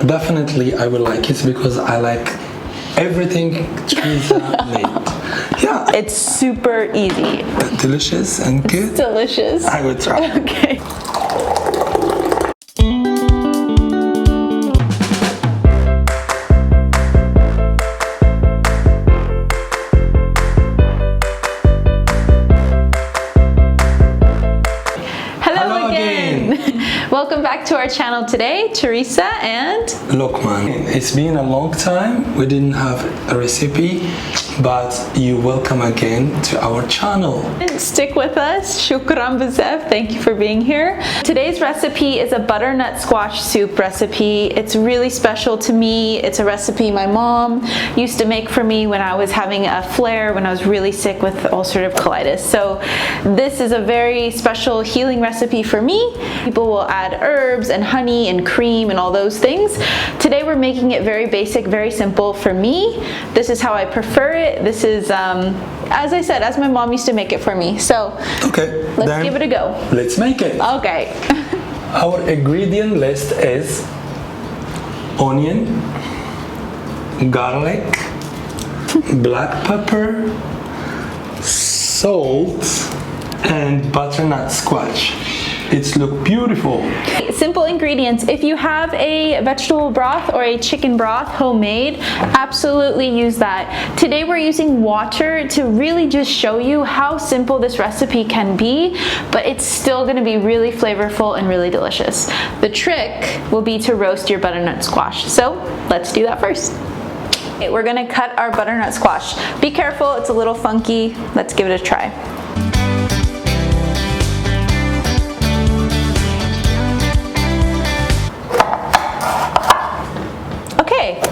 definitely I will like it because I like everything Teresa made. Yeah. It's super easy. Delicious and good. It's delicious. I will try. Okay. Welcome back to our channel today, Teresa and Lokman. It's been a long time. We didn't have a recipe, but you welcome again to our channel. Stick with us. Shukran b'zaf. Thank you for being here. Today's recipe is a butternut squash soup recipe. It's really special to me. It's a recipe my mom used to make for me when I was having a flare, when I was really sick with ulcerative colitis. So this is a very special healing recipe for me. People will add herbs and honey and cream and all those things. Today we're making it very basic, very simple for me. This is how I prefer it. This is, as I said, as my mom used to make it for me. So okay, let's give it a go. Let's make it. Okay. Our ingredient list is onion, garlic, black pepper, salt, and butternut squash. It's look beautiful. Simple ingredients. If you have a vegetable broth or a chicken broth homemade, absolutely use that. Today we're using water to really just show you how simple this recipe can be, but it's still going to be really flavorful and really delicious. The trick will be to roast your butternut squash. So let's do that first. Okay, we're going to cut our butternut squash. Be careful, it's a little funky. Let's give it a try.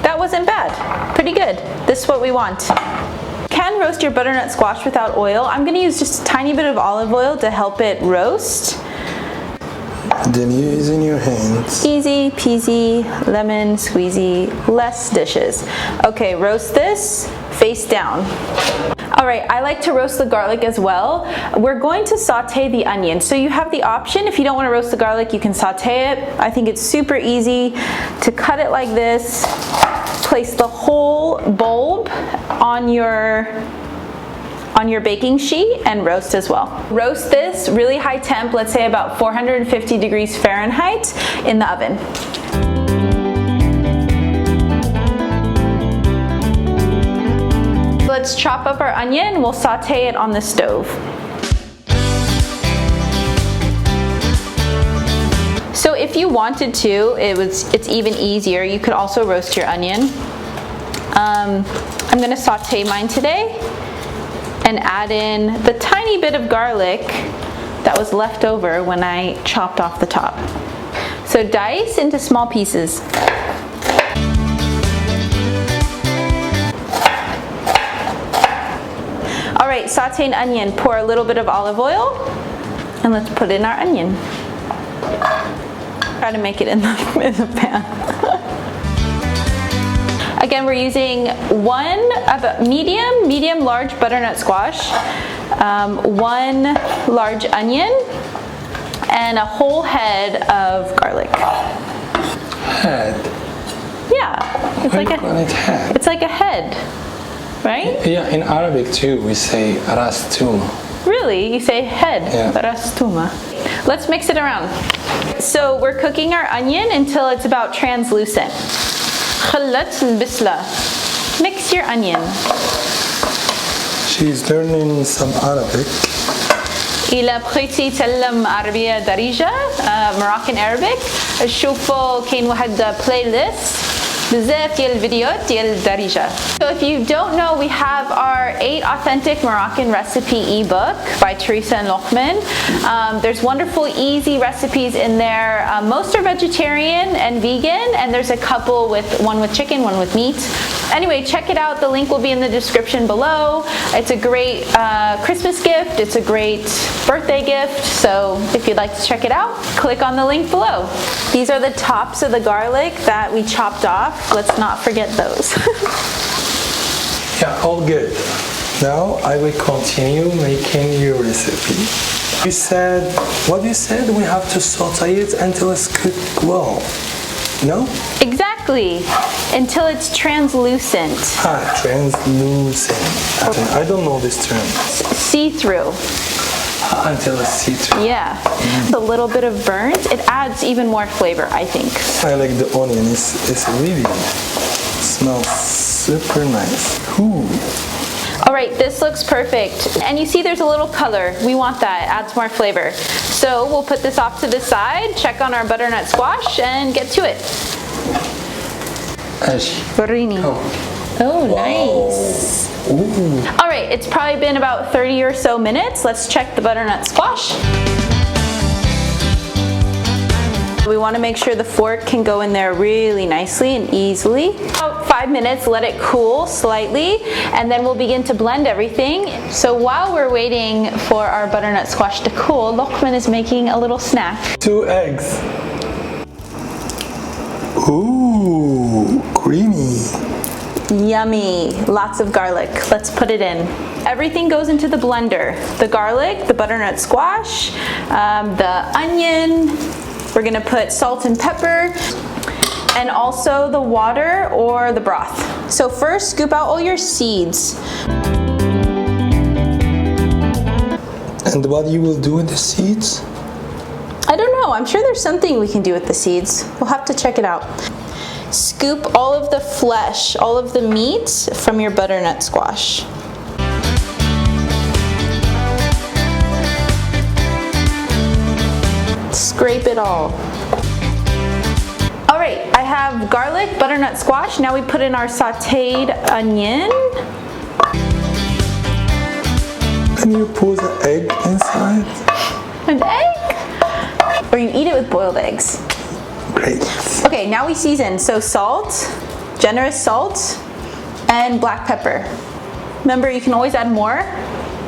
That wasn't bad. Pretty good. This is what we want. You can roast your butternut squash without oil. I'm going to use just a tiny bit of olive oil to help it roast. Then you're using your hands. Easy peasy, lemon squeezy, less dishes. Okay, roast this face down. All right, I like to roast the garlic as well. We're going to saute the onion. So you have the option, if you don't want to roast the garlic, you can saute it. I think it's super easy to cut it like this. Place the whole bulb on your baking sheet and roast as well. Roast this really high temp, let's say about 450 degrees Fahrenheit in the oven. Let's chop up our onion. We'll saute it on the stove. So if you wanted to, it's even easier. You could also roast your onion. I'm going to saute mine today and add in the tiny bit of garlic that was left over when I chopped off the top. So dice into small pieces. All right, saute an onion, pour a little bit of olive oil, and let's put in our onion. Try to make it in the pan. Again, we're using one medium large butternut squash, one large onion, and a whole head of garlic. Head? Yeah, it's like a head, right? Yeah, in Arabic too, we say ras touma. Really? You say head? Yeah. Ras touma. Let's mix it around. So we're cooking our onion until it's about translucent. Mix your onion. She's learning some Arabic. إذا بغيتي تعلم عربية دارجة Moroccan Arabic شوفوا كاين واحد بلاي ليست بزاف ديال الفيديوهات ديال دارجة. So if you don't know, we have our 8 authentic Moroccan recipe ebook by Teresa and Lokman. There's wonderful easy recipes in there. Most are vegetarian and vegan, and there's a couple with one with chicken, one with meat. Anyway, check it out. The link will be in the description below. It's a great Christmas gift. It's a great birthday gift. So if you'd like to check it out, click on the link below. These are the tops of the garlic that we chopped off. Let's not forget those. Yeah, all good. Now I will continue making your recipe. You said, what you said? We have to saute it until it's cooked well. No? Exactly. Exactly. Until it's translucent. Ah, translucent. I don't know this term. See-through. Until it's see-through. Yeah. A little bit of burnt, it adds even more flavor, I think. I like the onion. It's really smells super nice. Ooh. All right, this looks perfect. And you see there's a little color. We want that, it adds more flavor. So we'll put this off to the side, check on our butternut squash, and get to it. Barini. Oh, nice. Ooh. All right, it's probably been about 30 or so minutes. Let's check the butternut squash. We want to make sure the fork can go in there really nicely and easily. About 5 minutes, let it cool slightly, and then we'll begin to blend everything. So while we're waiting for our butternut squash to cool, Lokman is making a little snack. 2 eggs. Ooh, creamy. Yummy, lots of garlic. Let's put it in. Everything goes into the blender. The garlic, the butternut squash, the onion. We're gonna put salt and pepper, and also the water or the broth. So first, scoop out all your seeds. And what you will do with the seeds? I don't know, I'm sure there's something we can do with the seeds. We'll have to check it out. Scoop all of the flesh, all of the meat from your butternut squash. Scrape it all. All right, I have garlic, butternut squash. Now we put in our sauteed onion. Can you put an egg inside? An egg? Or you eat it with boiled eggs. Great. Okay, now we season. So salt, generous salt, and black pepper. Remember, you can always add more,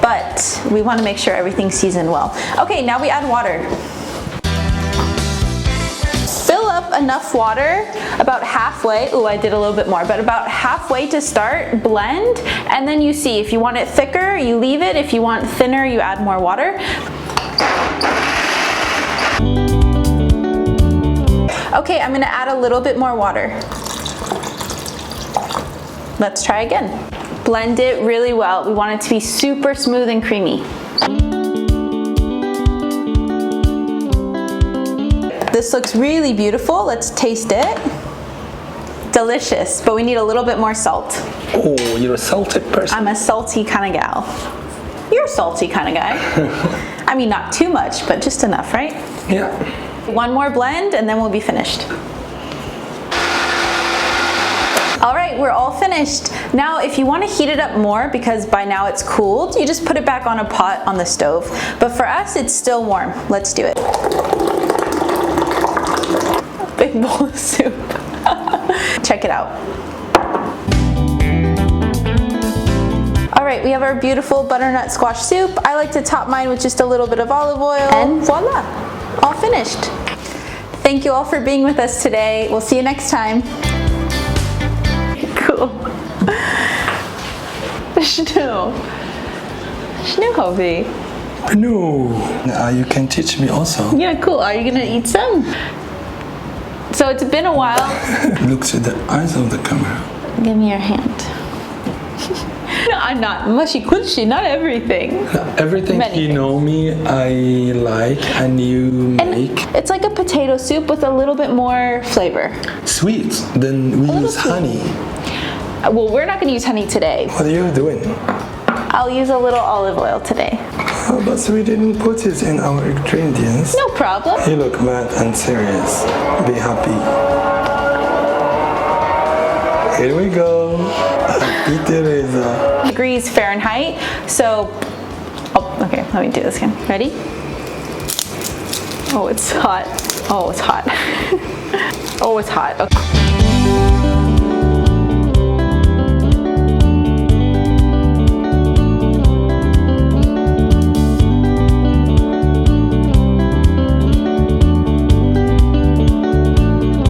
but we want to make sure everything's seasoned well. Okay, now we add water. Fill up enough water, about halfway. Ooh, I did a little bit more, but about halfway to start. Blend, and then you see if you want it thicker, you leave it. If you want thinner, you add more water. Okay, I'm gonna add a little bit more water. Let's try again. Blend it really well. We want it to be super smooth and creamy. This looks really beautiful. Let's taste it. Delicious, but we need a little bit more salt. Oh, you're a salted person. I'm a salty kind of gal. You're a salty kind of guy. I mean, not too much, but just enough, right? Yeah. One more blend and then we'll be finished. All right, we're all finished. Now, if you want to heat it up more, because by now it's cooled, you just put it back on a pot on the stove. But for us, it's still warm. Let's do it. Big bowl of soup. Check it out. All right, we have our beautiful butternut squash soup. I like to top mine with just a little bit of olive oil. And voila, all finished. Thank you all for being with us today. We'll see you next time. Cool. شنو هوبي? No. You can teach me also. Yeah, cool. Are you gonna eat some? So it's been a while. Look to the eyes of the camera. Give me your hand. No, I'm not. Mashi kulshi, not everything. Everything Many you things. know me, I like, and you make. It's like a potato soup with a little bit more flavor. Sweet. Then we use sweet. honey. Well, we're not gonna use honey today. What are you doing? I'll use a little olive oil today. Oh, but we didn't put it in our ingredients. No problem. You look mad and serious. Be happy. Here we go. Happy Teresa. Degrees Fahrenheit. So, oh, okay, let me do this again. Ready? Oh, it's hot. Oh, it's hot. Oh, it's hot. Okay.